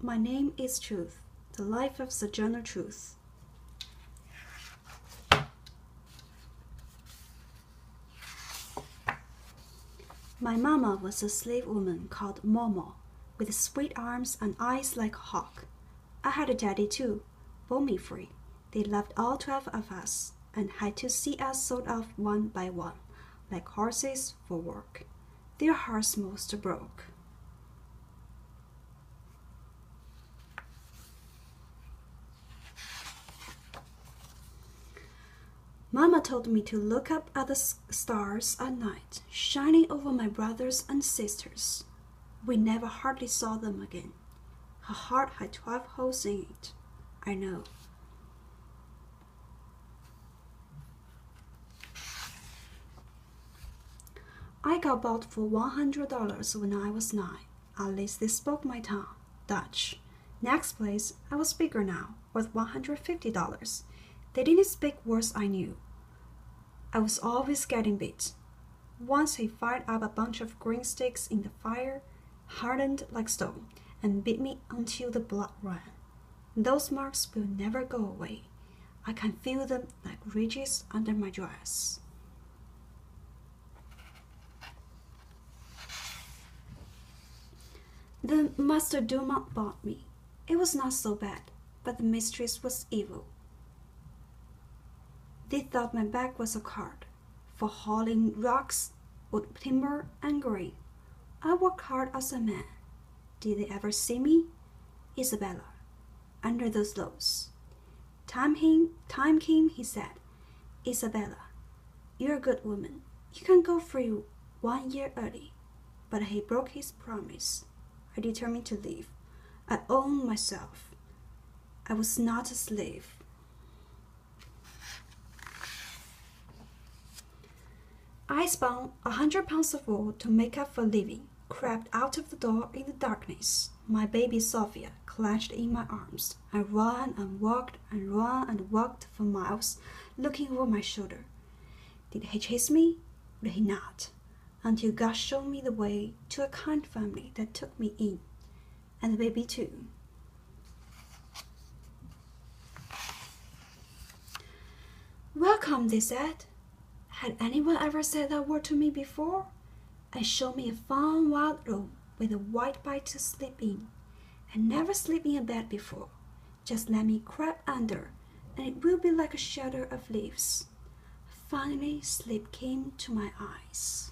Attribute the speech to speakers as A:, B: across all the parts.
A: My name is Truth, the life of Sojourner Truth. My mama was a slave woman called Momo, with sweet arms and eyes like a hawk. I had a daddy too, born me free. They loved all 12 of us and had to see us sold off one by one, like horses for work. Their hearts most broke. Mama told me to look up at the stars at night, shining over my brothers and sisters. We never hardly saw them again. Her heart had 12 holes in it, I know. I got bought for $100 when I was 9. At least they spoke my tongue, Dutch. Next place, I was bigger now, worth $150. They didn't speak words I knew. I was always getting beat. Once he fired up a bunch of green sticks in the fire, hardened like stone, and beat me until the blood ran. Those marks will never go away. I can feel them like ridges under my dress. Then Master Dumont bought me. It was not so bad, but the mistress was evil. They thought my back was a cart for hauling rocks, wood, timber, and grain. I worked hard as a man. Did they ever see me? Isabella, under those loads. Time came, he said. Isabella, you're a good woman. You can go free 1 year early. But he broke his promise. I determined to leave. I owned myself. I was not a slave. I spun 100 pounds of wool to make up for leaving, crept out of the door in the darkness, my baby Sophia clutched in my arms. I ran and walked for miles, looking over my shoulder. Did he chase me? Would he not? Until God showed me the way to a kind family that took me in, and the baby too. Welcome, they said. Had anyone ever said that word to me before? And showed me a fine wild room with a white bed to sleep in. I never slept in a bed before. Just let me creep under, and it will be like a shelter of leaves. Finally, sleep came to my eyes.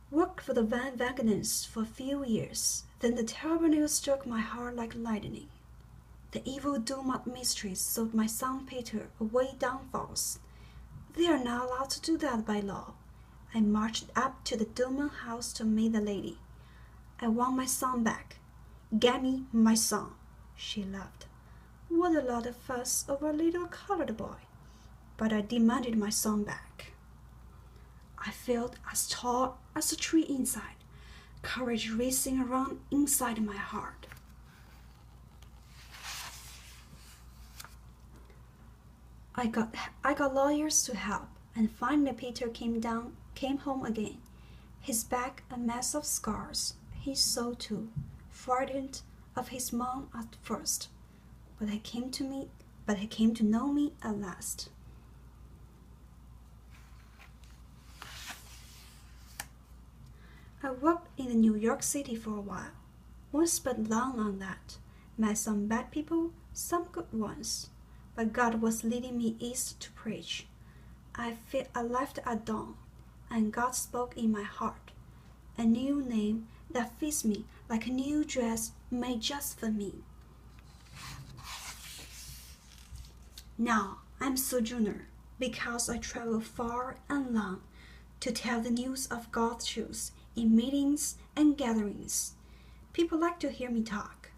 A: Worked for the Van Wagenens for a few years. Then the terrible news struck my heart like lightning. The evil Dumont mistress sold my son Peter away down falls. They are not allowed to do that by law. I marched up to the Dumont house to meet the lady. I want my son back. Get me my son, she laughed. What a lot of fuss over a little colored boy. But I demanded my son back. I felt as tall as a tree inside, courage racing around inside my heart. I got lawyers to help, and finally Peter came home again. His back a mess of scars. He saw too, frightened of his mom at first, but he came to know me at last. I worked in New York City for a while. Won't spend long on that. Met some bad people, some good ones. But God was leading me east to preach. I left at dawn, and God spoke in my heart. A new name that fits me like a new dress made just for me. Now I'm Sojourner because I travel far and long to tell the news of God's truth in meetings and gatherings. People like to hear me talk.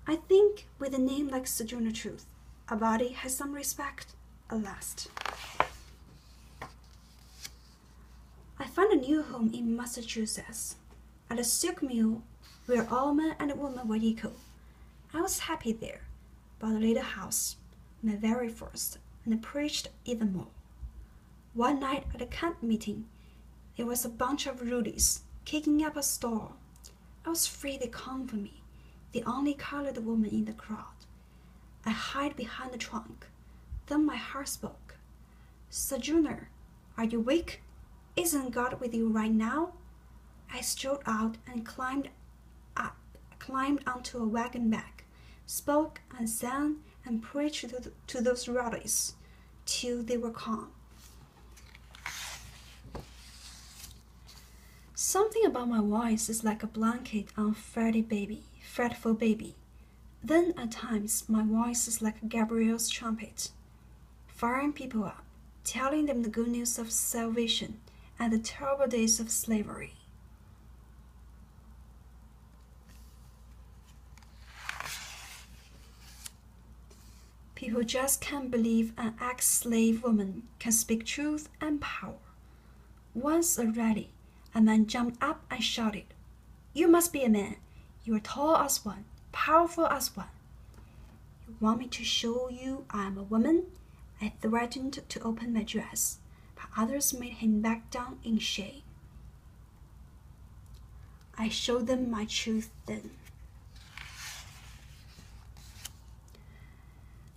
A: I think with a name like Sojourner Truth, a body has some respect at last. I found a new home in Massachusetts, at a silk mill where all men and women were equal. I was happy there, bought a little house, my very first, and preached even more. One night at a camp meeting, there was a bunch of Rudies kicking up a storm. I was afraid they'd come for me, the only colored woman in the crowd. I hid behind the trunk. Then my heart spoke. "Sojourner, are you awake? Isn't God with you right now?" I strode out and climbed onto a wagon back, spoke and sang and preached to those rowdies till they were calm. Something about my voice is like a blanket on a fretful baby. Then at times my voice is like Gabriel's trumpet, firing people up, telling them the good news of salvation and the terrible days of slavery. People just can't believe an ex-slave woman can speak truth and power. Once a rally, a man jumped up and shouted, "You must be a man. You are tall as one, powerful as one." "You want me to show you I am a woman?" I threatened to open my dress, but others made him back down in shame. I showed them my truth then.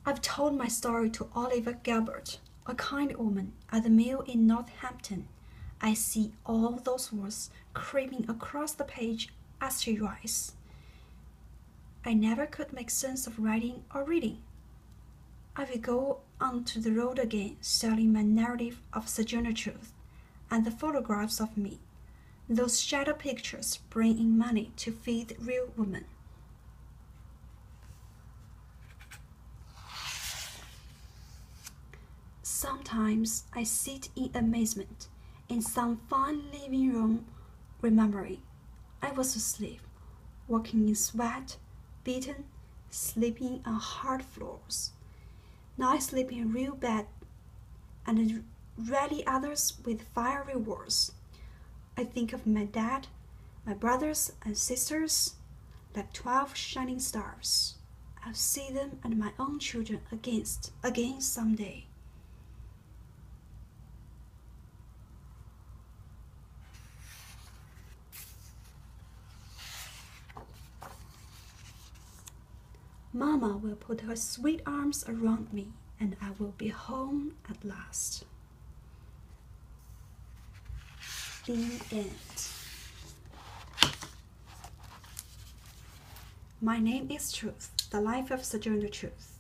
A: I've told my story to Oliver Gilbert, a kind woman at the mill in Northampton. I see all those words creeping across the page as she writes. I never could make sense of writing or reading. I will go onto the road again, selling my narrative of Sojourner Truth and the photographs of me. Those shadow pictures bring in money to feed real women. Sometimes I sit in amazement in some fine living room, remembering I was a slave, walking in sweat, beaten, sleeping on hard floors. Now I sleep in a real bed and rally others with fiery words. I think of my dad, my brothers and sisters, like 12 shining stars. I'll see them and my own children again someday. Mama will put her sweet arms around me, and I will be home at last. The end. My name is Truth, the life of Sojourner Truth.